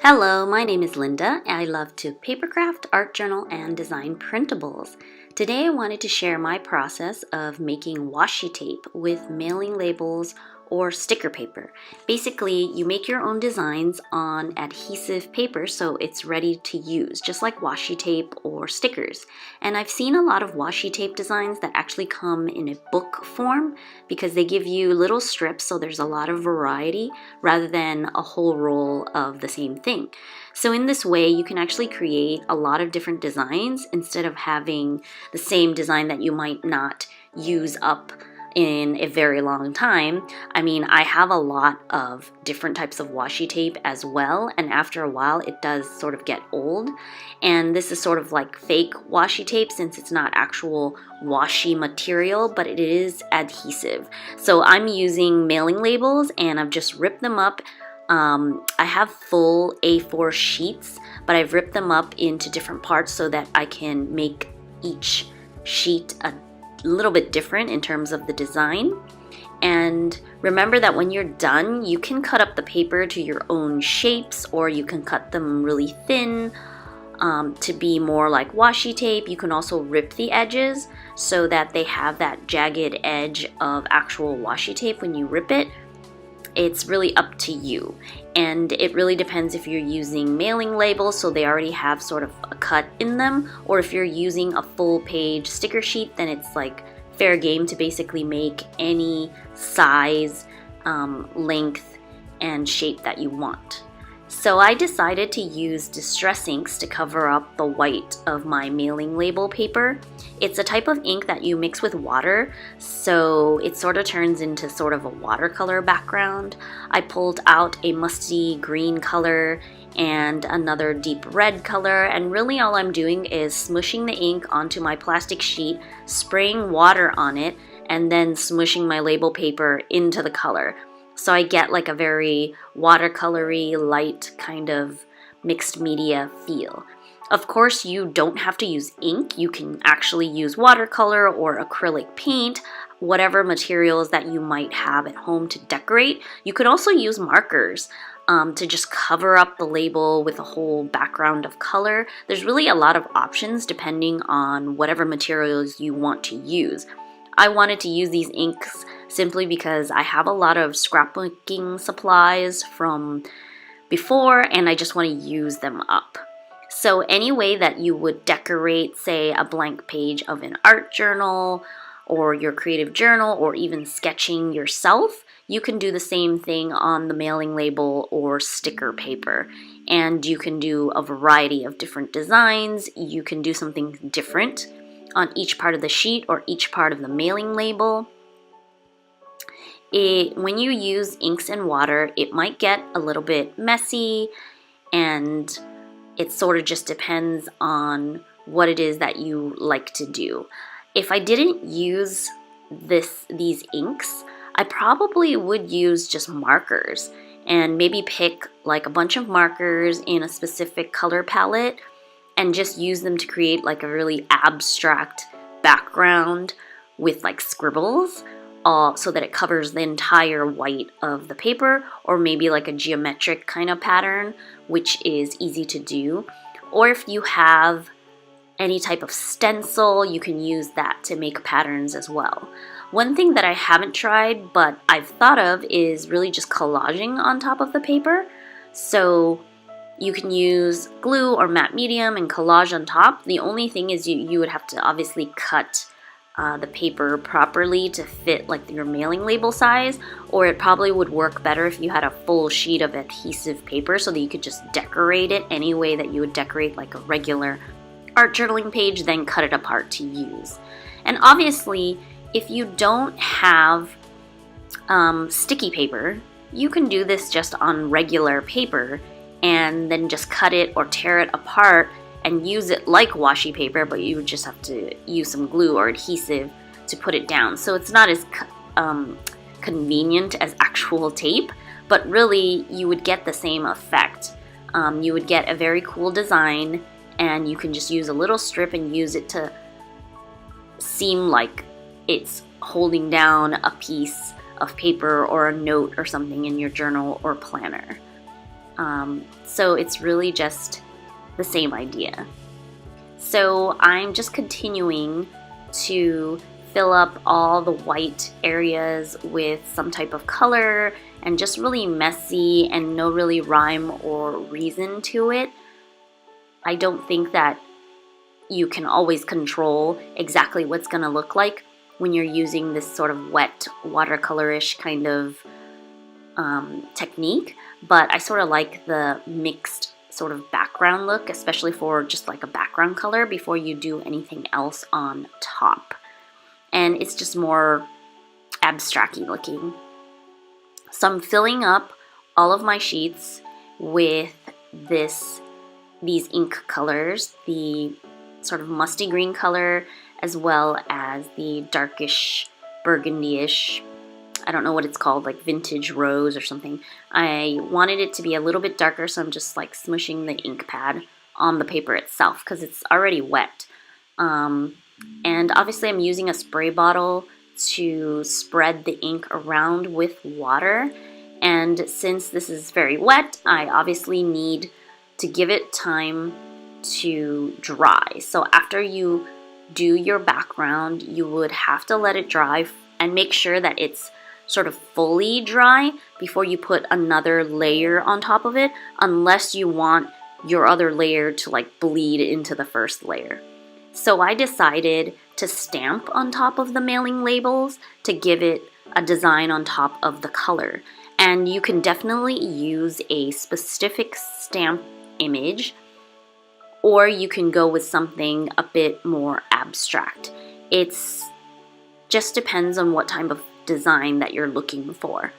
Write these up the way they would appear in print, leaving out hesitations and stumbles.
Hello, my name is Linda. I love to papercraft, art journal, and design printables. Today I wanted to share my process of making washi tape with mailing labels or sticker paper. Basically, you make your own designs on adhesive paper so it's ready to use, just like washi tape or stickers. And I've seen a lot of washi tape designs that actually come in a book form because they give you little strips, so there's a lot of variety rather than a whole roll of the same thing. So in this way, you can actually create a lot of different designs instead of having the same design that you might not use up in a very long time. I mean, I have a lot of different types of washi tape as well, and after a while it does sort of get old. And this is sort of like fake washi tape since it's not actual washi material, but it is adhesive. So I'm using mailing labels and I've just ripped them up. I have full A4 sheets, but I've ripped them up into different parts so that I can make each sheet a little bit different in terms of the design. And remember that when you're done, you can cut up the paper to your own shapes, or you can cut them really thin to be more like washi tape. You can also rip the edges so that they have that jagged edge of actual washi tape when you rip it. It's really up to you, and it really depends if you're using mailing labels so they already have sort of a cut in them, or if you're using a full page sticker sheet, then it's like fair game to basically make any size, length, and shape that you want. So I decided to use distress inks to cover up the white of my mailing label paper. It's a type of ink that you mix with water, so it sort of turns into sort of a watercolor background. I pulled out a musty green color and another deep red color, and really all I'm doing is smushing the ink onto my plastic sheet, spraying water on it, and then smushing my label paper into the color. So I get like a very watercolory, light kind of mixed media feel. Of course, you don't have to use ink. You can actually use watercolor or acrylic paint, whatever materials that you might have at home to decorate. You could also use markers to just cover up the label with a whole background of color. There's really a lot of options depending on whatever materials you want to use. I wanted to use these inks simply because I have a lot of scrapbooking supplies from before and I just want to use them up. So any way that you would decorate, say, a blank page of an art journal or your creative journal, or even sketching yourself, you can do the same thing on the mailing label or sticker paper. And you can do a variety of different designs. You can do something different on each part of the sheet or each part of the mailing label. When you use inks and water, it might get a little bit messy, and it sort of just depends on what it is that you like to do. If I didn't use these inks, I probably would use just markers and maybe pick like a bunch of markers in a specific color palette and just use them to create like a really abstract background with like scribbles, so that it covers the entire white of the paper, or maybe like a geometric kind of pattern, which is easy to do. Or if you have any type of stencil, you can use that to make patterns as well. One thing that I haven't tried but I've thought of is really just collaging on top of the paper. So you can use glue or matte medium and collage on top. The only thing is you would have to obviously cut the paper properly to fit like your mailing label size, or it probably would work better if you had a full sheet of adhesive paper so that you could just decorate it any way that you would decorate like a regular art journaling page, then cut it apart to use. And obviously, if you don't have sticky paper, you can do this just on regular paper and then just cut it or tear it apart and use it like washi paper, but you would just have to use some glue or adhesive to put it down. So it's not as convenient as actual tape, but really you would get the same effect. You would get a very cool design, and you can just use a little strip and use it to seem like it's holding down a piece of paper or a note or something in your journal or planner. So it's really just the same idea. So I'm just continuing to fill up all the white areas with some type of color, and just really messy and no really rhyme or reason to it. I don't think that you can always control exactly what's going to look like when you're using this sort of wet watercolorish kind of technique, but I sort of like the mixed sort of background look, especially for just like a background color before you do anything else on top. And it's just more abstract-y looking. So I'm filling up all of my sheets with these ink colors, the sort of musty green color, as well as the darkish burgundy-ish, I don't know what it's called, like vintage rose or something. I wanted it to be a little bit darker, so I'm just like smushing the ink pad on the paper itself because it's already wet. And obviously I'm using a spray bottle to spread the ink around with water. And since this is very wet, I obviously need to give it time to dry. So after you do your background, you would have to let it dry and make sure that it's sort of fully dry before you put another layer on top of it, unless you want your other layer to like bleed into the first layer. So I decided to stamp on top of the mailing labels to give it a design on top of the color. And you can definitely use a specific stamp image, or you can go with something a bit more abstract. It's just depends on what type of design that you're looking for.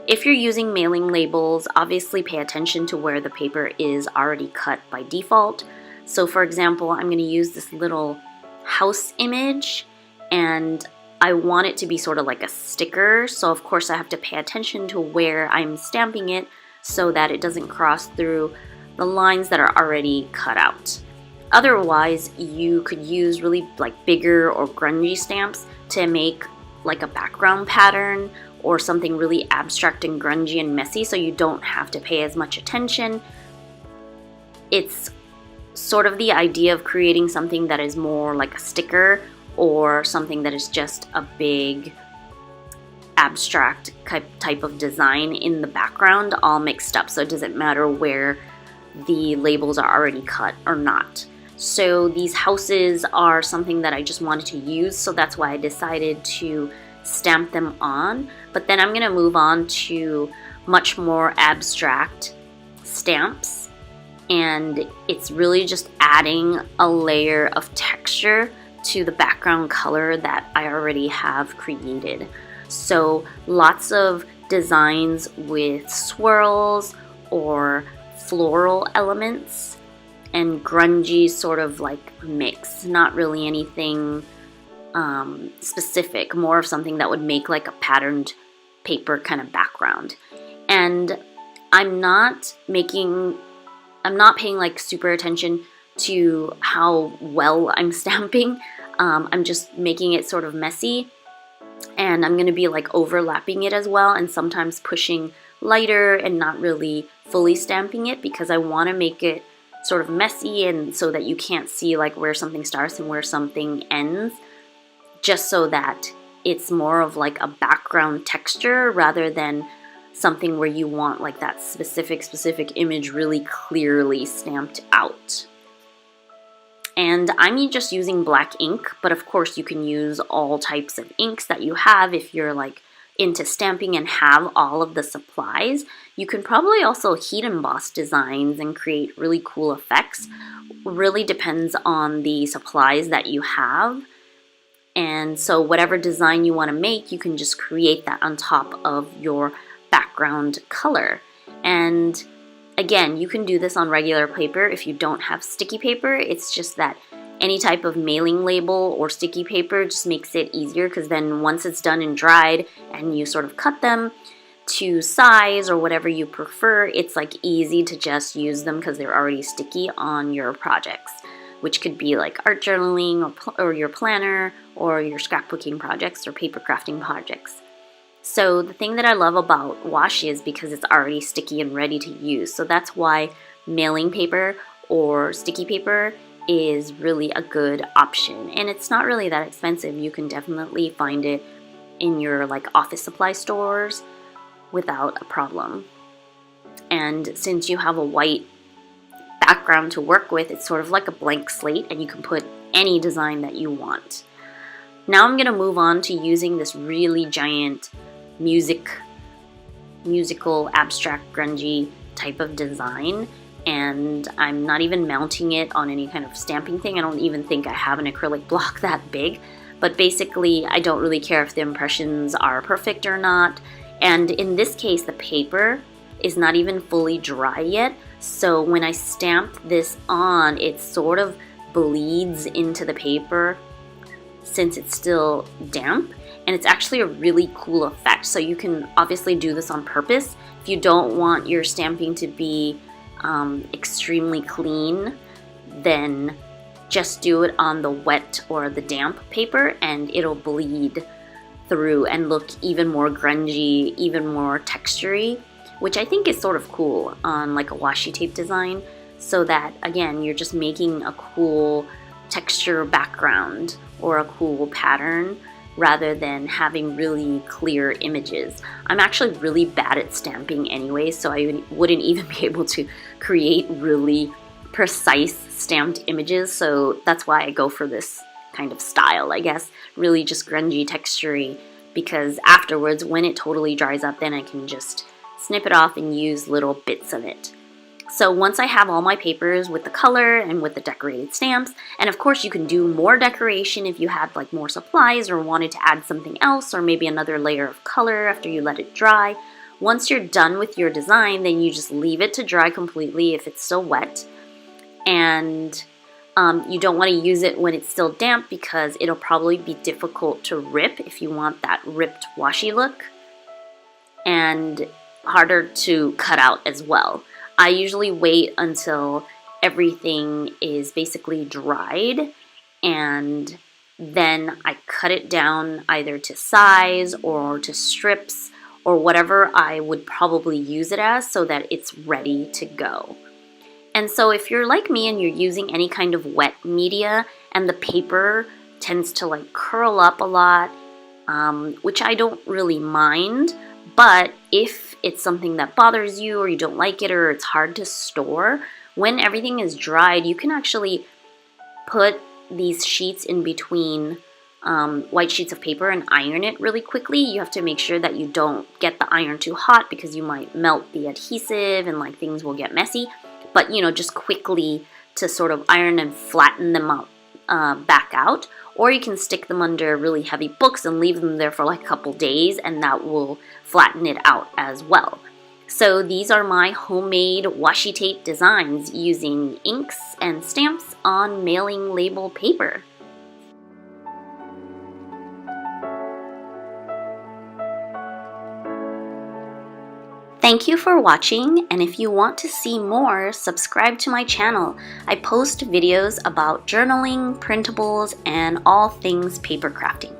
If you're using mailing labels, obviously pay attention to where the paper is already cut by default. So for example, I'm going to use this little house image, and I want it to be sort of like a sticker. So of course I have to pay attention to where I'm stamping it so that it doesn't cross through the lines that are already cut out. Otherwise, you could use really like bigger or grungy stamps to make like a background pattern or something really abstract and grungy and messy, so you don't have to pay as much attention. It's sort of the idea of creating something that is more like a sticker or something that is just a big abstract type of design in the background all mixed up, so it doesn't matter where the labels are already cut or not. So these houses are something that I just wanted to use, so that's why I decided to stamp them on. But then I'm going to move on to much more abstract stamps, and it's really just adding a layer of texture to the background color that I already have created. So lots of designs with swirls or floral elements and grungy sort of like mix. Not really anything specific, more of something that would make like a patterned paper kind of background. And I'm not paying like super attention to how well I'm stamping. I'm just making it sort of messy, and I'm going to be like overlapping it as well, and sometimes pushing lighter and not really fully stamping it because I want to make it sort of messy and so that you can't see like where something starts and where something ends, just so that it's more of like a background texture rather than something where you want like that specific image really clearly stamped out. And I'm just using black ink, but of course you can use all types of inks that you have if you're like into stamping and have all of the supplies. You can probably also heat emboss designs and create really cool effects. Really depends on the supplies that you have. And so whatever design you want to make, you can just create that on top of your background color. And again, you can do this on regular paper if you don't have sticky paper. It's just that any type of mailing label or sticky paper just makes it easier, because then once it's done and dried and you sort of cut them to size or whatever you prefer, it's like easy to just use them because they're already sticky on your projects, which could be like art journaling or your planner or your scrapbooking projects or paper crafting projects. So the thing that I love about washi is because it's already sticky and ready to use. So that's why mailing paper or sticky paper is really a good option. And it's not really that expensive. You can definitely find it in your like office supply stores without a problem. And since you have a white background to work with, it's sort of like a blank slate and you can put any design that you want. Now I'm going to move on to using this really giant musical, abstract, grungy type of design, and I'm not even mounting it on any kind of stamping thing. I don't even think I have an acrylic block that big, but basically I don't really care if the impressions are perfect or not. And in this case, the paper is not even fully dry yet, so when I stamp this on, it sort of bleeds into the paper since it's still damp, and it's actually a really cool effect. So you can obviously do this on purpose. If you don't want your stamping to be extremely clean, then just do it on the wet or the damp paper and it'll bleed through and look even more grungy, even more textury, which I think is sort of cool on like a washi tape design, so that again you're just making a cool texture background or a cool pattern rather than having really clear images. I'm actually really bad at stamping anyway, so I wouldn't even be able to create really precise stamped images, so that's why I go for this kind of style, I guess, really just grungy, textury, because afterwards when it totally dries up, then I can just snip it off and use little bits of it. So once I have all my papers with the color and with the decorated stamps, and of course you can do more decoration if you had like more supplies or wanted to add something else or maybe another layer of color after you let it dry. Once you're done with your design, then you just leave it to dry completely if it's still wet. And you don't want to use it when it's still damp because it'll probably be difficult to rip if you want that ripped washi look, and harder to cut out as well. I usually wait until everything is basically dried and then I cut it down either to size or to strips or whatever I would probably use it as, so that it's ready to go. And so if you're like me and you're using any kind of wet media and the paper tends to like curl up a lot, which I don't really mind, but if it's something that bothers you or you don't like it or it's hard to store, when everything is dried, you can actually put these sheets in between white sheets of paper and iron it really quickly. You have to make sure that you don't get the iron too hot because you might melt the adhesive and like things will get messy. But you know, just quickly to sort of iron and flatten them up back out. Or you can stick them under really heavy books and leave them there for like a couple days, and that will flatten it out as well. So these are my homemade washi tape designs using inks and stamps on mailing label paper. Thank you for watching, and if you want to see more, subscribe to my channel. I post videos about journaling, printables, and all things paper crafting.